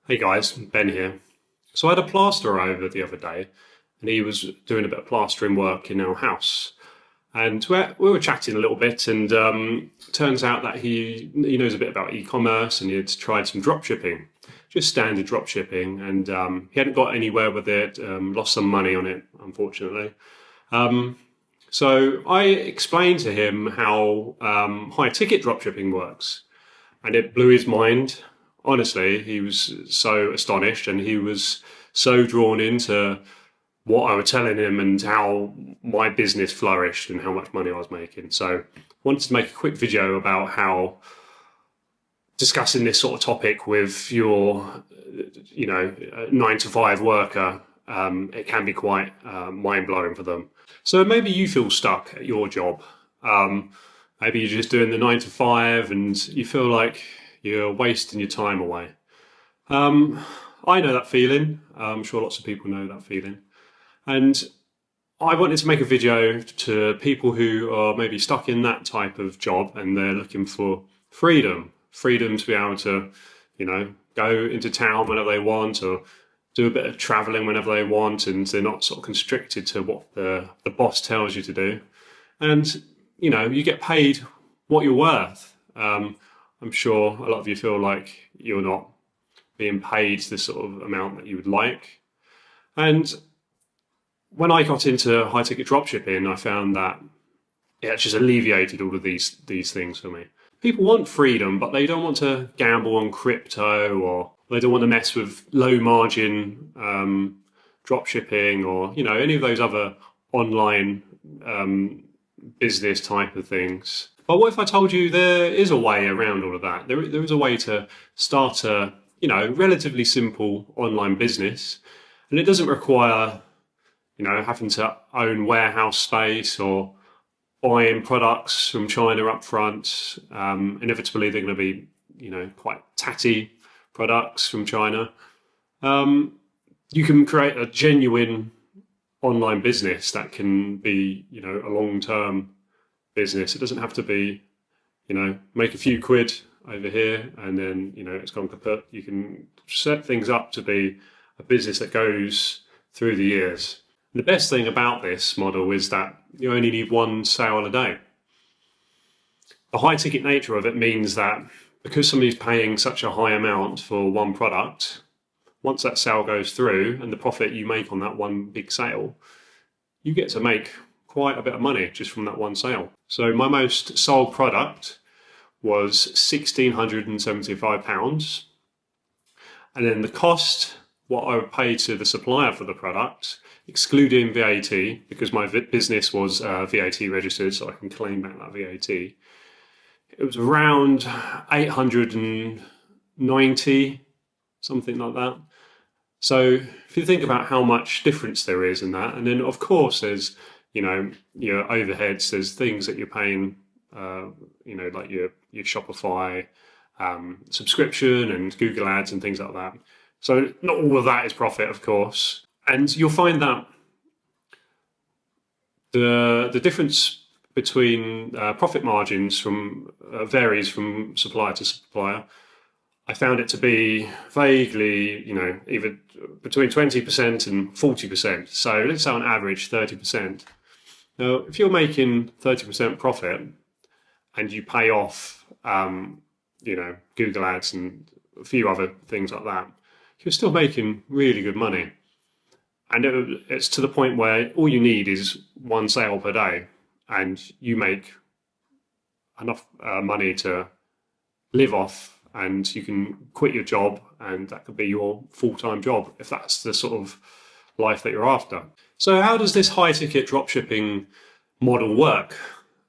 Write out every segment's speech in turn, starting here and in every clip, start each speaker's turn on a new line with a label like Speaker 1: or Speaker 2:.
Speaker 1: Hey guys, Ben here. So I had a plasterer over the other day and he was doing a bit of plastering work in our house. And we were chatting a little bit and turns out that he knows a bit about e-commerce and he had tried some drop shipping, just standard drop shipping. And he hadn't got anywhere with it, lost some money on it, unfortunately. So I explained to him how high ticket drop shipping works and it blew his mind. Honestly, he was so astonished and he was so drawn into what I was telling him and how my business flourished and how much money I was making. So I wanted to make a quick video about how discussing this sort of topic with your, 9 to 5 worker, it can be quite mind blowing for them. So maybe you feel stuck at your job. Maybe you're just doing the 9 to 5 and you feel like you're wasting your time away. I know that feeling. I'm sure lots of people know that feeling. And I wanted to make a video to people who are maybe stuck in that type of job and they're looking for freedom to be able to, go into town whenever they want or do a bit of traveling whenever they want, and they're not sort of constricted to what the boss tells you to do. And, you get paid what you're worth. I'm sure a lot of you feel like you're not being paid the sort of amount that you would like. And when I got into high ticket dropshipping, I found that it just alleviated all of these things for me. People want freedom, but they don't want to gamble on crypto, or they don't want to mess with low margin dropshipping, or any of those other online business type of things. But what if I told you there is a way around all of that? There is a way to start a, relatively simple online business, and it doesn't require, having to own warehouse space or buying products from China up front. Inevitably, they're going to be, quite tatty products from China. You can create a genuine online business that can be, a long-term business. It doesn't have to be, make a few quid over here and then, it's gone kaput. You can set things up to be a business that goes through the years. And the best thing about this model is that you only need one sale a day. The high ticket nature of it means that because somebody's paying such a high amount for one product, once that sale goes through and the profit you make on that one big sale, you get to make quite a bit of money just from that one sale. So my most sold product was £1,675. And then the cost, what I would pay to the supplier for the product, excluding VAT, because my business was VAT registered, so I can claim back that VAT, it was around 890, something like that. So if you think about how much difference there is in that, and then of course there's your overheads, there's things that you're paying, like your Shopify subscription and Google Ads and things like that. So not all of that is profit, of course. And you'll find that the difference between profit margins varies from supplier to supplier. I found it to be vaguely, either between 20% and 40%. So let's say on average 30%. Now, if you're making 30% profit and you pay off, Google Ads and a few other things like that, you're still making really good money. And it's to the point where all you need is one sale per day and you make enough money to live off, and you can quit your job and that could be your full-time job if that's the sort of life that you're after. So how does this high-ticket dropshipping model work?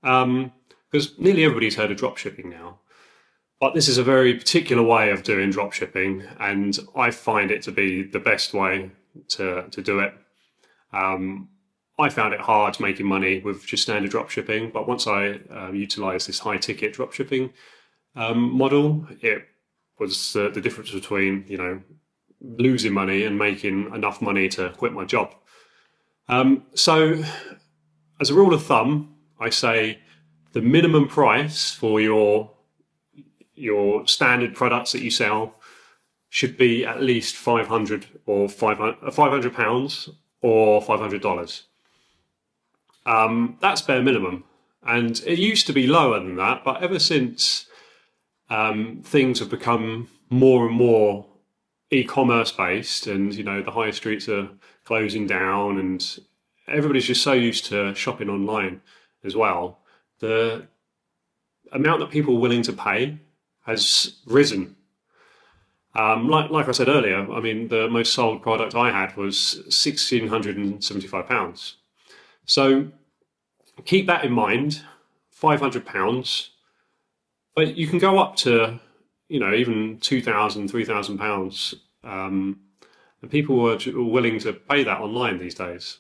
Speaker 1: Because nearly everybody's heard of dropshipping now, but this is a very particular way of doing dropshipping, and I find it to be the best way to do it. I found it hard making money with just standard dropshipping, but once I utilized this high-ticket dropshipping model, it was the difference between, losing money and making enough money to quit my job. So as a rule of thumb, I say the minimum price for your standard products that you sell should be at least 500 or 500 pounds or $500. That's bare minimum. And it used to be lower than that, but ever since things have become more and more e-commerce based, and the high streets are closing down, and everybody's just so used to shopping online as well, the amount that people are willing to pay has risen. Like I said earlier, I mean, the most sold product I had was £1,675. So keep that in mind, £500, but you can go up to, even £2,000, £3,000, and people are willing to pay that online these days.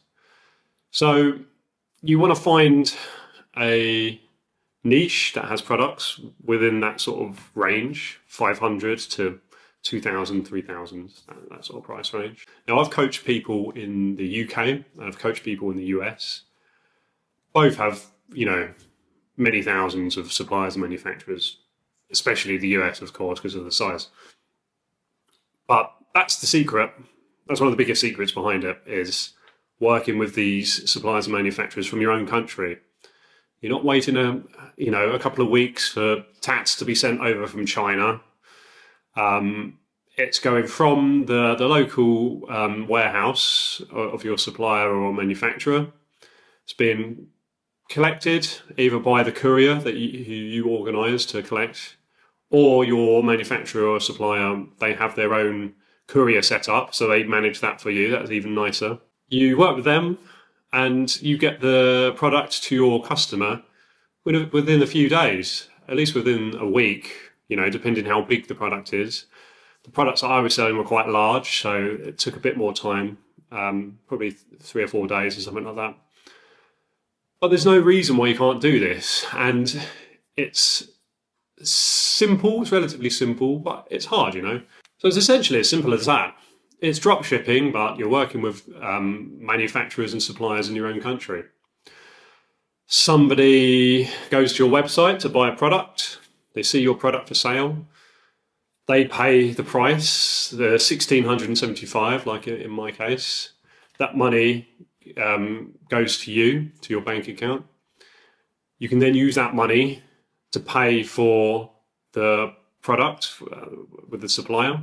Speaker 1: So you want to find a niche that has products within that sort of range, 500 to 2,000, 3,000, that sort of price range. Now, I've coached people in the UK and I've coached people in the US. Both have, many thousands of suppliers and manufacturers, especially the US, of course, because of the size. But that's the secret. That's one of the biggest secrets behind it, is working with these suppliers and manufacturers from your own country. You're not waiting a couple of weeks for tats to be sent over from China. It's going from the local warehouse of your supplier or manufacturer. It's being collected either by the courier that you organise to collect, or your manufacturer or supplier, they have their own courier set up, so they manage that for you. That's even nicer. You work with them and you get the product to your customer within a few days, at least within a week, depending how big the product is. The products that I was selling were quite large, so it took a bit more time, probably 3 or 4 days or something like that. But there's no reason why you can't do this. And it's simple, it's relatively simple, but it's hard, So it's essentially as simple as that. It's drop shipping, but you're working with manufacturers and suppliers in your own country. Somebody goes to your website to buy a product. They see your product for sale. They pay the price, the $1,675, like in my case. That money goes to you, to your bank account. You can then use that money to pay for the product with the supplier.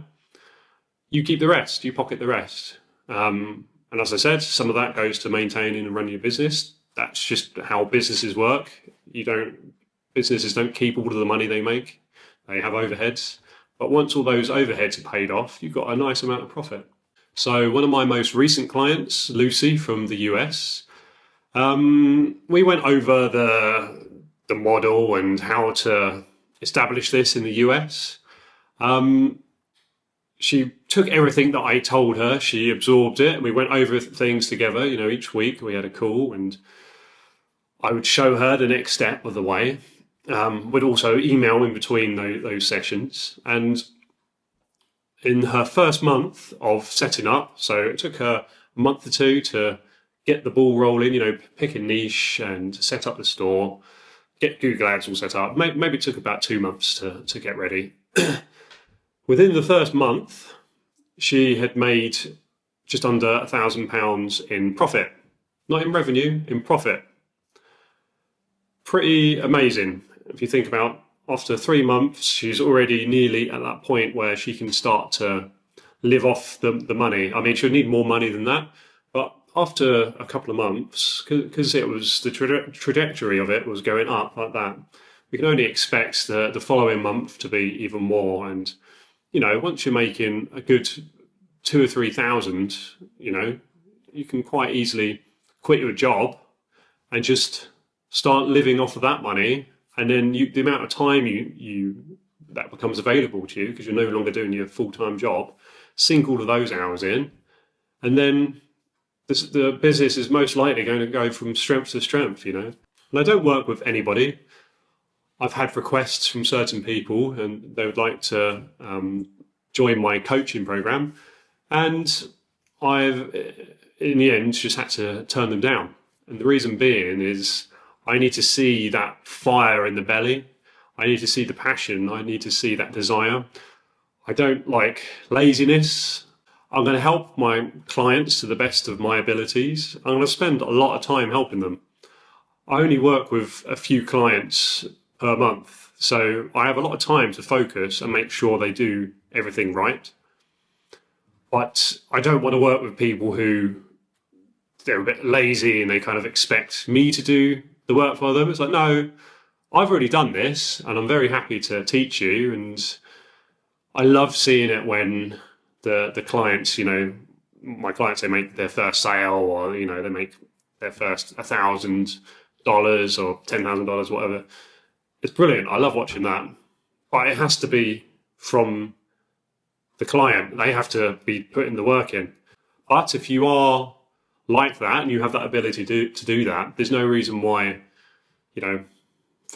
Speaker 1: You keep the rest, you pocket the rest. And as I said, some of that goes to maintaining and running your business. That's just how businesses work. Businesses don't keep all of the money they make. They have overheads. But once all those overheads are paid off, you've got a nice amount of profit. So one of my most recent clients, Lucy from the US, we went over the model and how to establish this in the US. She took everything that I told her, she absorbed it, and we went over things together. Each week we had a call and I would show her the next step of the way. Would also email in between those sessions. And in her first month of setting up, so it took her a month or two to get the ball rolling, pick a niche and set up the store, get Google Ads all set up. Maybe it took about 2 months to get ready. Within the first month, she had made just under £1,000 in profit. Not in revenue, in profit. Pretty amazing. If you think about, after 3 months, she's already nearly at that point where she can start to live off the money. I mean, she'll need more money than that, but after a couple of months, because it was the trajectory of it was going up like that, we can only expect the following month to be even more. And once you're making a good 2,000 or 3,000, you can quite easily quit your job and just start living off of that money. And then the amount of time that becomes available to you, because you're no longer doing your full-time job, sink all of those hours in, and then the business is most likely going to go from strength to strength, And I don't work with anybody. I've had requests from certain people and they would like to join my coaching program. And I've, in the end, just had to turn them down. And the reason being is I need to see that fire in the belly. I need to see the passion. I need to see that desire. I don't like laziness. I'm going to help my clients to the best of my abilities. I'm going to spend a lot of time helping them. I only work with a few clients per month, so I have a lot of time to focus and make sure they do everything right. But I don't want to work with people who they're a bit lazy and they kind of expect me to do the work for them. It's like, no, I've already done this and I'm very happy to teach you. And I love seeing it when the clients, my clients, they make their first sale, or, they make their first $1,000 or $10,000, whatever. It's brilliant. I love watching that. But it has to be from the client. They have to be putting the work in. But if you are like that and you have that ability to do that, there's no reason why, 3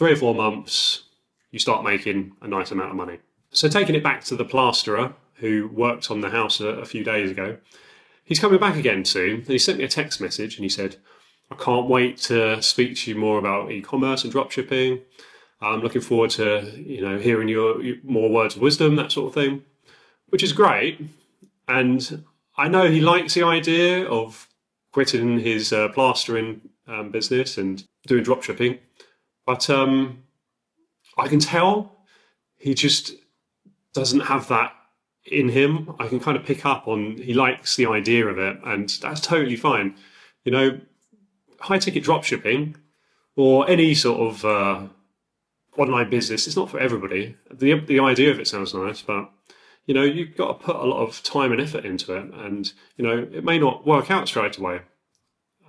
Speaker 1: or 4 months, you start making a nice amount of money. So taking it back to the plasterer who worked on the house a few days ago, he's coming back again soon. And he sent me a text message and he said, I can't wait to speak to you more about e-commerce and dropshipping. I'm looking forward to, hearing your more words of wisdom, that sort of thing, which is great. And I know he likes the idea of quitting his plastering business and doing dropshipping, but I can tell he just doesn't have that in him. I can kind of pick up on he likes the idea of it, and that's totally fine. High ticket dropshipping or any sort of online business, it's not for everybody. The idea of it sounds nice, but you've got to put a lot of time and effort into it, and it may not work out straight away.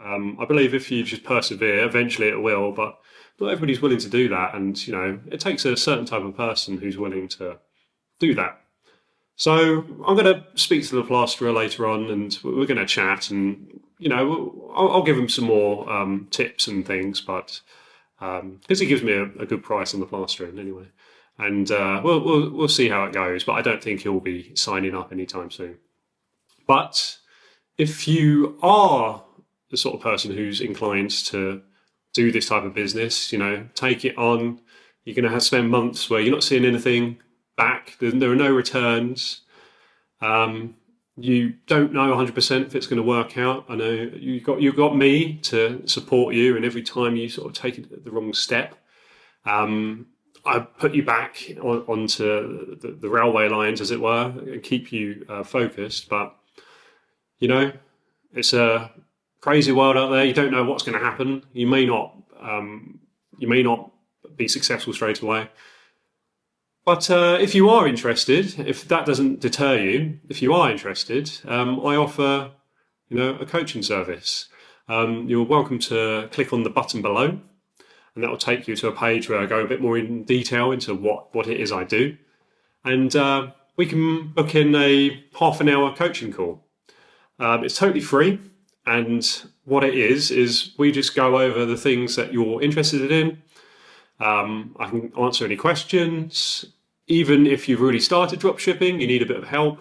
Speaker 1: I believe if you just persevere, eventually it will, but not everybody's willing to do that, and it takes a certain type of person who's willing to do that. So I'm going to speak to the plasterer later on, and we're going to chat, and I'll give him some more tips and things, but because he gives me a good price on the plastering anyway, and we'll see how it goes. But I don't think he'll be signing up anytime soon. But if you are the sort of person who's inclined to do this type of business, take it on. You're going to spend months where you're not seeing anything back. There are no returns. You don't know 100% if it's going to work out. I know you've got me to support you, and every time you sort of take the wrong step, I put you back onto the railway lines, as it were, and keep you focused. But it's a crazy world out there. You don't know what's going to happen. You may not be successful straight away. But if you are interested, if that doesn't deter you, if you are interested, I offer, a coaching service. You're welcome to click on the button below, and that will take you to a page where I go a bit more in detail into what it is I do. And we can book in a half an hour coaching call. It's totally free. And what it is we just go over the things that you're interested in. I can answer any questions. Even if you've already started dropshipping, you need a bit of help,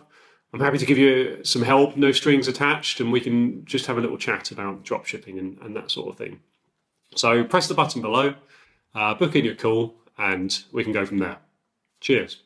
Speaker 1: I'm happy to give you some help, no strings attached, and we can just have a little chat about dropshipping and that sort of thing. So press the button below, book in your call, and we can go from there. Cheers.